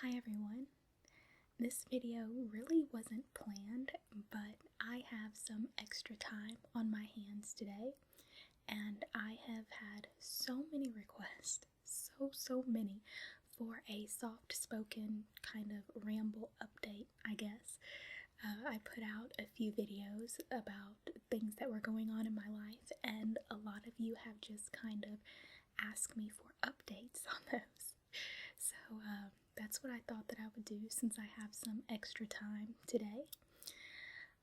Hi everyone. This video really wasn't planned, but I have some extra time on my hands today, and I have had so many requests, so many, for a soft-spoken kind of ramble update, I guess. I put out a few videos about things that were going on in my life, and a lot of you have just kind of asked me for updates on those. So that's what I thought that I would do since I have some extra time today.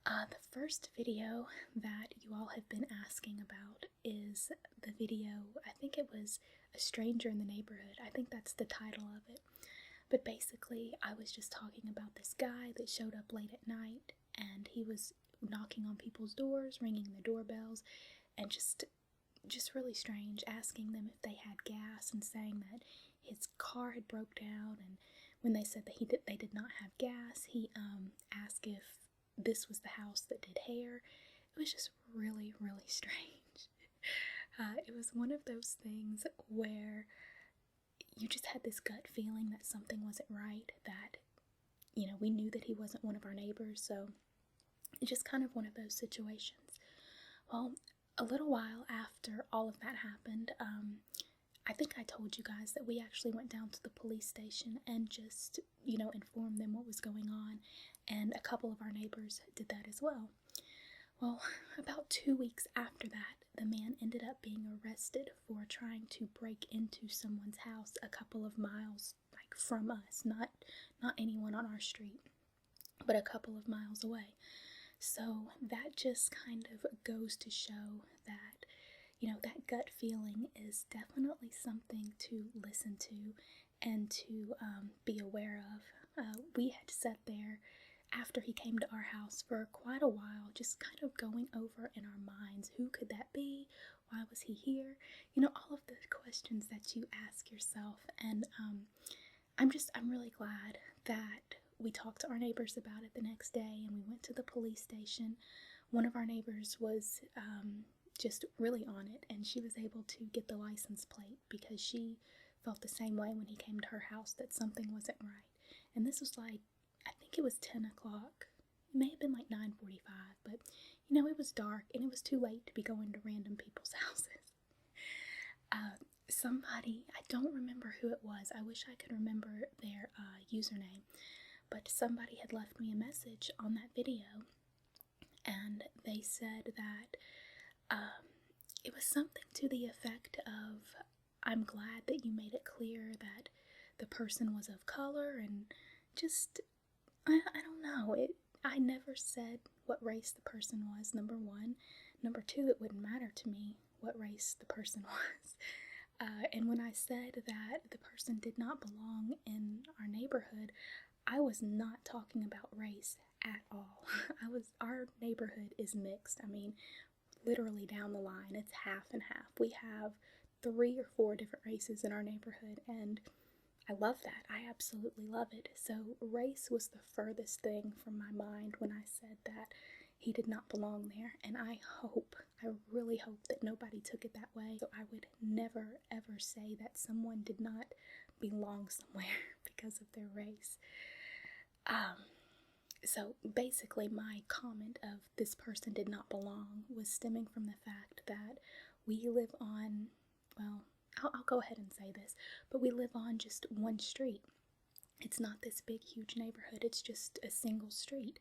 The first video that you all have been asking about is the video, I think it was A Stranger in the Neighborhood. I think that's the title of it. But basically, I was just talking about this guy that showed up late at night, and he was knocking on people's doors, ringing the doorbells, and just really strange, asking them if they had gas and saying that his car had broke down, and when they said that they did not have gas, he asked if this was the house that did hair. It was just really strange. It was one of those things where you just had this gut feeling that something wasn't right, that, you know, we knew that he wasn't one of our neighbors, so it's just kind of one of those situations. Well, a little while after all of that happened, I think I told you guys that we actually went down to the police station and just, informed them what was going on, and a couple of our neighbors did that as well. Well, about 2 weeks after that, the man ended up being arrested for trying to break into someone's house a couple of miles, like, from us, not anyone on our street, but a couple of miles away. So that just kind of goes to show that, that gut feeling is definitely something to listen to and to be aware of. We had sat there after he came to our house for quite a while, just kind of going over in our minds, who could that be? Why was he here? All of the questions that you ask yourself. And I'm really glad that we talked to our neighbors about it the next day, and we went to the police station. One of our neighbors was just really on it, and she was able to get the license plate because she felt the same way when he came to her house, that something wasn't right. And this was like, I think it was 10 o'clock. It may have been like 9:45, but it was dark and it was too late to be going to random people's houses. Somebody, I don't remember who it was, I wish I could remember their username, but somebody had left me a message on that video, and they said that it was something to the effect of, I'm glad that you made it clear that the person was of color, and just, I don't know, I never said what race the person was, number one. Number two, it wouldn't matter to me what race the person was. And when I said that the person did not belong in our neighborhood, I was not talking about race at all. Our neighborhood is mixed. I mean, literally down the line, it's half and half. We have 3 or 4 different races in our neighborhood, and I love that. I absolutely love it. So race was the furthest thing from my mind when I said that he did not belong there, and I really hope that nobody took it that way. So I would never ever say that someone did not belong somewhere because of their race. So basically my comment of this person did not belong was stemming from the fact that we live on, well, I'll go ahead and say this, but we live on just one street. It's not this big, huge neighborhood. It's just a single street.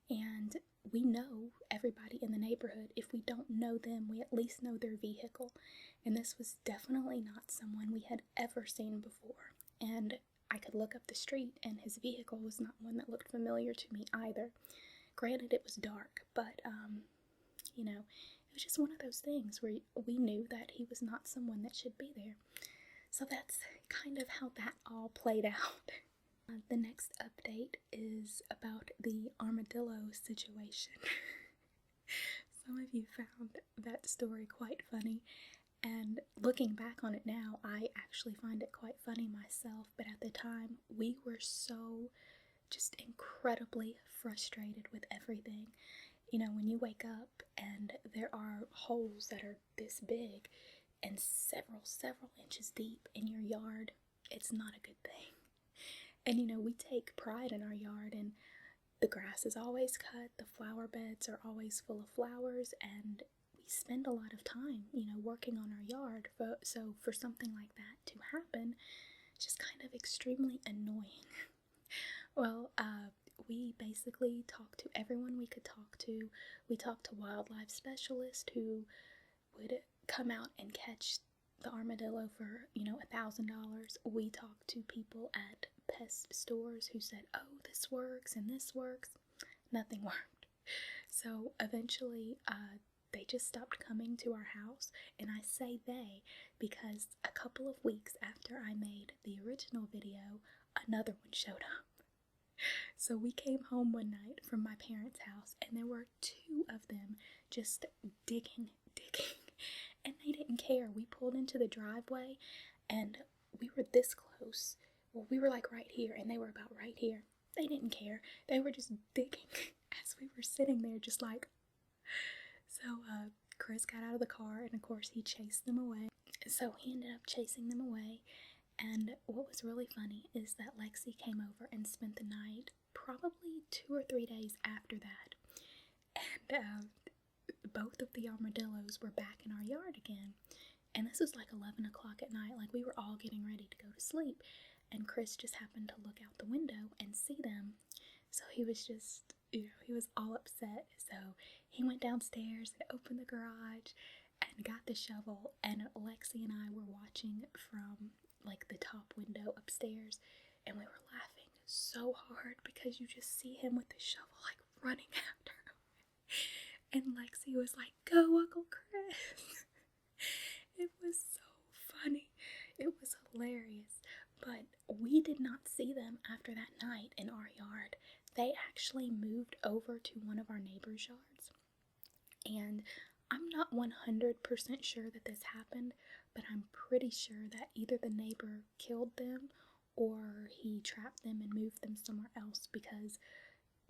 And we know everybody in the neighborhood. If we don't know them, we at least know their vehicle. And this was definitely not someone we had ever seen before. And I could look up the street, and his vehicle was not one that looked familiar to me either. Granted, it was dark, but, it was just one of those things where we knew that he was not someone that should be there. So that's kind of how that all played out. The next update is about the armadillo situation. Some of you found that story quite funny, and looking back on it now, I actually find it quite funny myself, but at the time, we were so just incredibly frustrated with everything. When you wake up and there are holes that are this big and several inches deep in your yard, it's not a good thing. And we take pride in our yard, and the grass is always cut, the flower beds are always full of flowers, and we spend a lot of time, working on our yard. So for something like that to happen, it's just kind of extremely annoying. Well, we basically talked to everyone we could talk to. We talked to wildlife specialists who would come out and catch the armadillo for, $1,000. We talked to people at pest stores who said, oh, this works and this works. Nothing worked. So eventually, they just stopped coming to our house, and I say they because a couple of weeks after I made the original video, another one showed up. So we came home one night from my parents' house, and there were 2 of them just digging, and they didn't care. We pulled into the driveway, and we were this close. Well, we were like right here, and they were about right here. They didn't care. They were just digging as we were sitting there, just like. So Chris got out of the car, and of course he chased them away. So he ended up chasing them away. And what was really funny is that Lexi came over and spent the night probably 2 or 3 days after that. And both of the armadillos were back in our yard again. And this was like 11 o'clock at night, like we were all getting ready to go to sleep. And Chris just happened to look out the window and see them. So he was just, he was all upset. So he went downstairs and opened the garage and got the shovel. And Lexi and I were watching from like the top window upstairs, and we were laughing so hard because you just see him with the shovel like running after him. And Lexi was like, go Uncle Chris. It was so funny. It was hilarious. But we did not see them after that night in our yard. They actually moved over to one of our neighbors' yards. And I'm not 100% sure that this happened, but I'm pretty sure that either the neighbor killed them or he trapped them and moved them somewhere else, because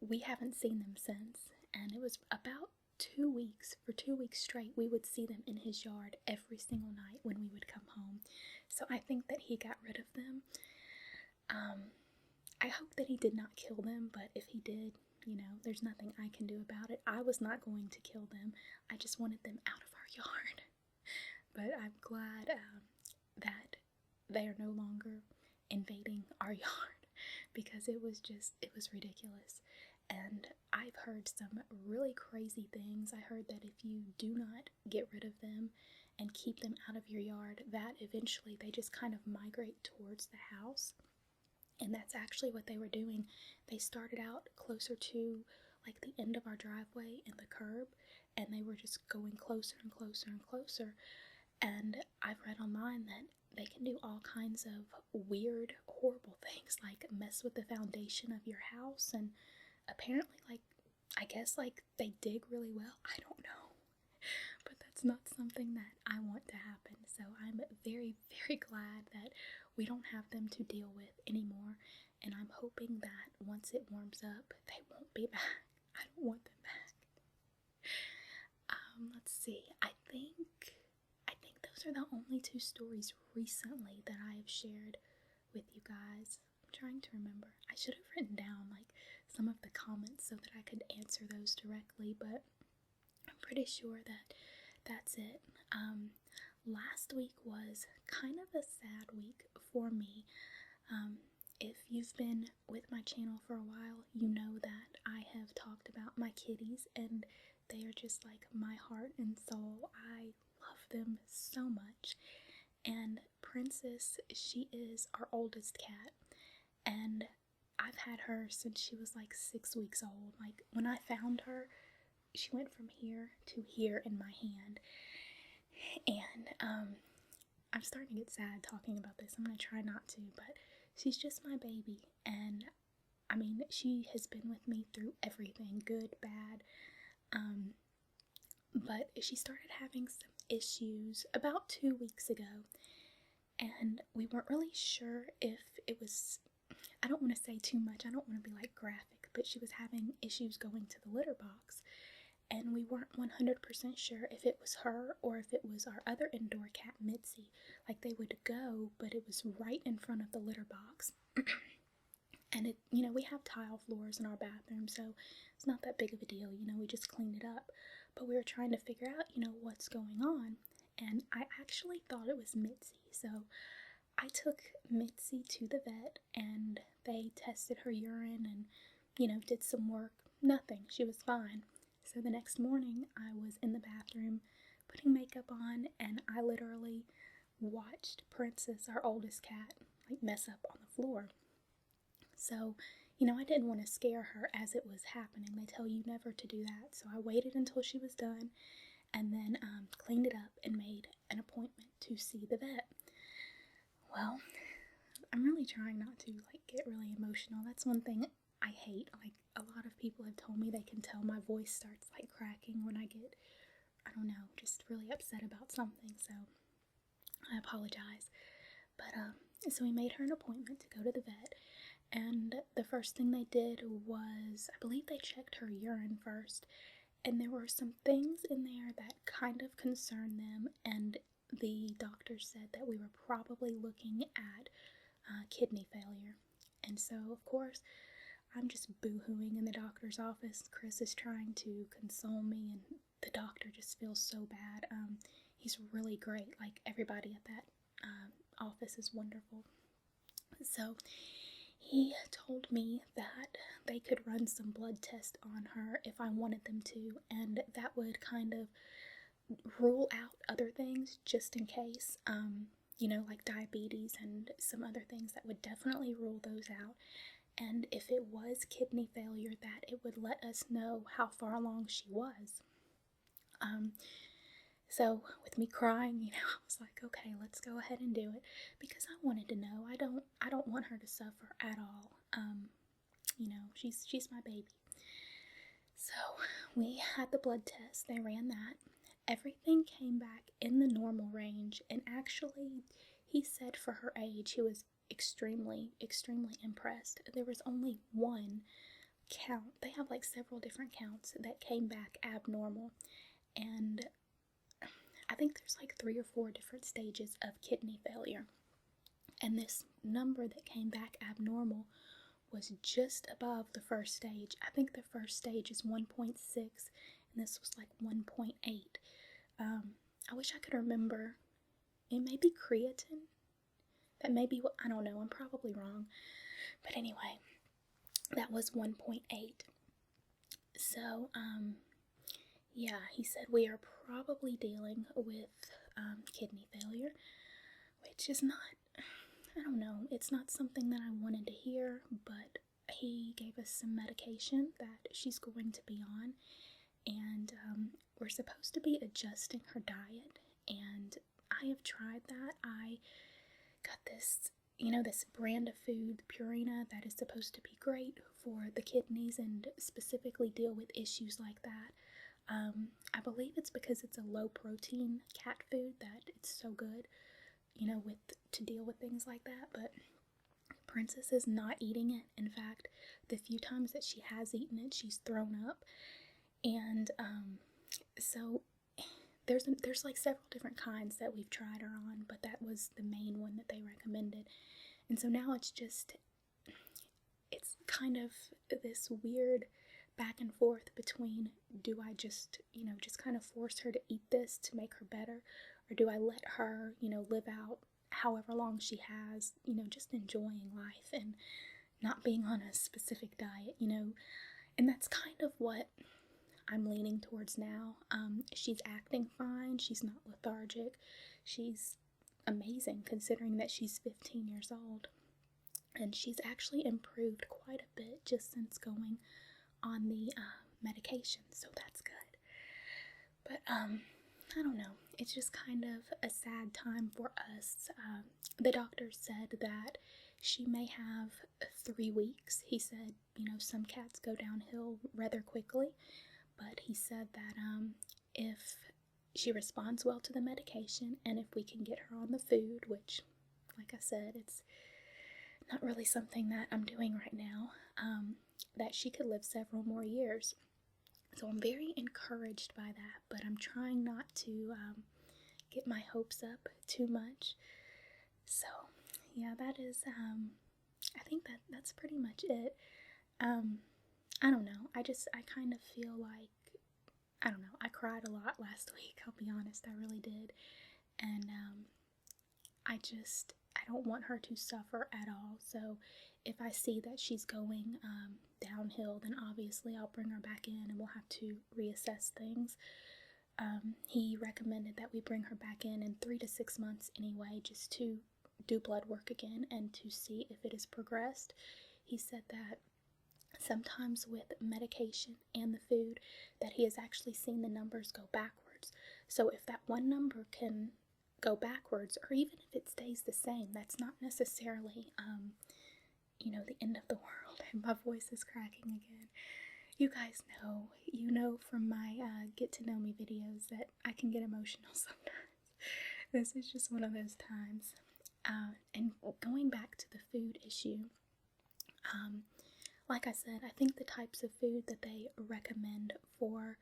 we haven't seen them since. And it was about 2 weeks. For 2 weeks straight, we would see them in his yard every single night when we would come home. So I think that he got rid of them. I hope that he did not kill them, but if he did, there's nothing I can do about it. I was not going to kill them. I just wanted them out of our yard. But I'm glad that they are no longer invading our yard, because it was ridiculous. And I've heard some really crazy things. I heard that if you do not get rid of them and keep them out of your yard, that eventually they just kind of migrate towards the house. And that's actually what they were doing. They started out closer to like the end of our driveway and the curb, and they were just going closer and closer and closer. And I've read online that they can do all kinds of weird, horrible things, like mess with the foundation of your house, and apparently, I guess they dig really well. I don't know. But that's not something that I want to happen. So I'm very, very glad that we don't have them to deal with anymore. And I'm hoping that once it warms up, they won't be back. I don't want them back. Let's see. I think those are the only 2 stories recently that I have shared with you guys. I'm trying to remember. I should have written down some of the comments so that I could answer those directly, but I'm pretty sure that that's it. Last week was kind of a sad week for me. If you've been with my channel for a while, you know that I have talked about my kitties, and they are just like my heart and soul. I love them so much. And Princess, she is our oldest cat, and I've had her since she was 6 weeks old. When I found her, she went from here to here in my hand. And I'm starting to get sad talking about this. I'm going to try not to, but she's just my baby. And I mean, she has been with me through everything, good, bad. But she started having some issues about 2 weeks ago. And we weren't really sure if it was, I don't want to say too much, I don't want to be graphic, but she was having issues going to the litter box. And we weren't 100% sure if it was her or if it was our other indoor cat, Mitzi. They would go, but it was right in front of the litter box. And we have tile floors in our bathroom, so it's not that big of a deal, we just clean it up. But we were trying to figure out, what's going on. And I actually thought it was Mitzi, so I took Mitzi to the vet, and they tested her urine and, did some work. Nothing. She was fine. So the next morning, I was in the bathroom putting makeup on, and I literally watched Princess, our oldest cat, mess up on the floor. So, I didn't want to scare her as it was happening. They tell you never to do that. So I waited until she was done, and then cleaned it up and made an appointment to see the vet. Well, I'm really trying not to get really emotional. That's one thing I hate. A lot of people have told me they can tell my voice starts cracking when I get, I don't know, just really upset about something. So I apologize. But so we made her an appointment to go to the vet. And the first thing they did was, I believe they checked her urine first, and there were some things in there that kind of concerned them, and the doctor said that we were probably looking at kidney failure. And so, of course, I'm just boo-hooing in the doctor's office. Chris is trying to console me, and the doctor just feels so bad. He's really great. Everybody at that office is wonderful. So he told me that they could run some blood tests on her if I wanted them to, and that would kind of rule out other things just in case, like diabetes and some other things that would definitely rule those out. And if it was kidney failure, that it would let us know how far along she was. So with me crying, I was like, okay, let's go ahead and do it, because I wanted to know. I don't want her to suffer at all. She's my baby. So we had the blood test. They ran that. Everything came back in the normal range, and actually, he said for her age, he was extremely, extremely impressed. There was only one count. They have several different counts that came back abnormal, and I think there's 3 or 4 different stages of kidney failure. And this number that came back abnormal was just above the first stage. I think the first stage is 1.6, and this was 1.8. I wish I could remember. It may be creatine. That may be what, I don't know, I'm probably wrong. But anyway, that was 1.8. So, yeah, he said we are probably dealing with kidney failure, which is not, I don't know, it's not something that I wanted to hear, but he gave us some medication that she's going to be on, and we're supposed to be adjusting her diet, and I have tried that. I got this, this brand of food, Purina, that is supposed to be great for the kidneys and specifically deal with issues like that. I believe it's because it's a low protein cat food that it's so good, to deal with things like that. But Princess is not eating it. In fact, the few times that she has eaten it, she's thrown up. And so there's several different kinds that we've tried her on, but that was the main one that they recommended. And so now it's kind of this weird back and forth between, do I just kind of force her to eat this to make her better, or do I let her, live out however long she has, just enjoying life and not being on a specific diet, and that's kind of what I'm leaning towards now. She's acting fine. She's not lethargic. She's amazing considering that she's 15 years old, and she's actually improved quite a bit just since going on the medication, so that's good. But I don't know, it's just kind of a sad time for us. The doctor said that she may have 3 weeks. He said, some cats go downhill rather quickly, but he said that if she responds well to the medication, and if we can get her on the food, which, like I said, it's not really something that I'm doing right now, that she could live several more years. So I'm very encouraged by that, but I'm trying not to get my hopes up too much. So yeah, that is I think that's pretty much it. I don't know. I kind of feel like, I don't know. I cried a lot last week. I'll be honest. I really did. And I don't want her to suffer at all. So if I see that she's going downhill, then obviously I'll bring her back in and we'll have to reassess things. He recommended that we bring her back in 3 to 6 months anyway, just to do blood work again and to see if it has progressed. He said that sometimes with medication and the food that he has actually seen the numbers go backwards. So if that one number can go backwards, or even if it stays the same, that's not necessarily the end of the world. And my voice is cracking again. You guys know, from my get to know me videos that I can get emotional sometimes. This is just one of those times. And going back to the food issue, like I said, I think the types of food that they recommend for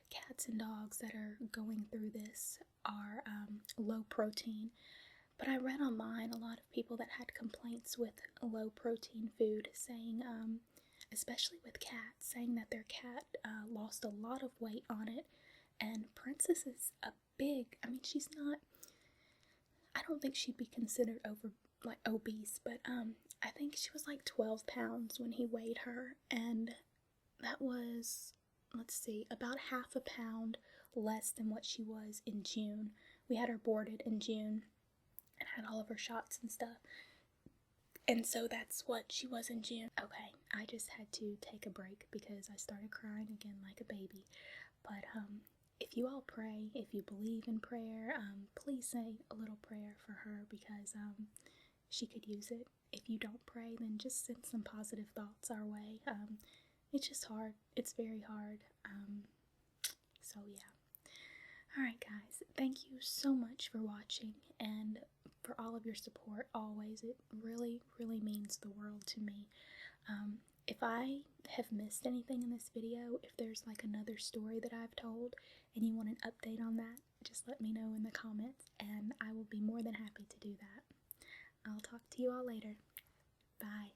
cats and dogs that are going through this are low protein. But I read online a lot of people that had complaints with low protein food, saying, especially with cats, saying that their cat lost a lot of weight on it. And Princess is she's not, I don't think she'd be considered obese, but I think she was like 12 pounds when he weighed her, and that was, let's see, about half a pound less than what she was in June. We had her boarded in June and had all of her shots and stuff, and so that's what she was in June. Okay, I just had to take a break because I started crying again like a baby. But if you all pray, if you believe in prayer, please say a little prayer for her, because she could use it. If you don't pray, then just send some positive thoughts our way. It's just hard. It's very hard. So yeah. Alright guys, thank you so much for watching and for all of your support always. It really, really means the world to me. If I have missed anything in this video, if there's like another story that I've told and you want an update on that, just let me know in the comments and I will be more than happy to do that. I'll talk to you all later. Bye.